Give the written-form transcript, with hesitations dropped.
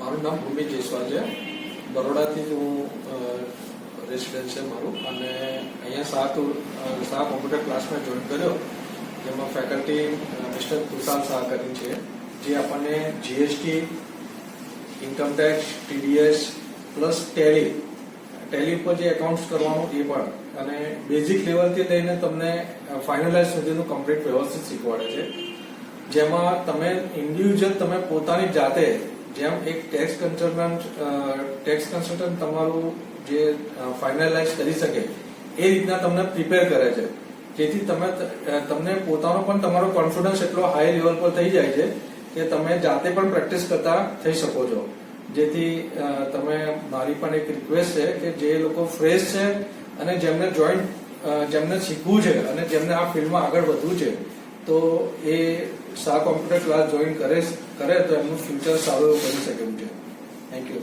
મારું નામ ભૂમિ જયસ્વાલ છે. બરોડાથી જ હું રેસિડેન્સ છે મારું, અને અહીંયા શાહ કોમ્પ્યુટર ક્લાસમાં જોઈન કર્યો, જેમાં ફેકલ્ટી મિસ્ટર તુષાર શાહ કરી છે, જે આપણને GST, income tax, TDS plus Tally પર જે એકાઉન્ટ્સ કરવાનું એ પણ, અને બેઝિક લેવલથી લઈને તમને ફાઇનલાઇઝ સુધીનું કમ્પ્લીટ વ્યવસ્થિત શીખવાડે છે, જેમાં તમે ઇન્ડિવિજ્યુઅલ તમે પોતાની જાતે જેમ એક ટેક્સ કન્સલ્ટન્ટ તમારું જે ફાઇનલાઇઝ કરી શકે એ રીતના તમને પ્રિપેર કરે છે, જેથી તમને પોતાનો પણ તમારો કોન્ફિડન્સ એટલો હાઈ લેવલ પર થઈ જાય છે કે તમે જાતે પણ પ્રેક્ટિસ કરતા થઈ શકો છો. જેથી મારી પણ એક રિક્વેસ્ટ છે કે જે લોકો ફ્રેશ છે અને જેમને શીખવું છે અને જેમને આ ફિલ્ડમાં આગળ વધવું છે, તો એ શાહ કોમ્પ્યુટર ક્લાસ જોઈન કરે તો એમનું ફ્યુચર સારું એવું બની શકે એમ છે. Thank you.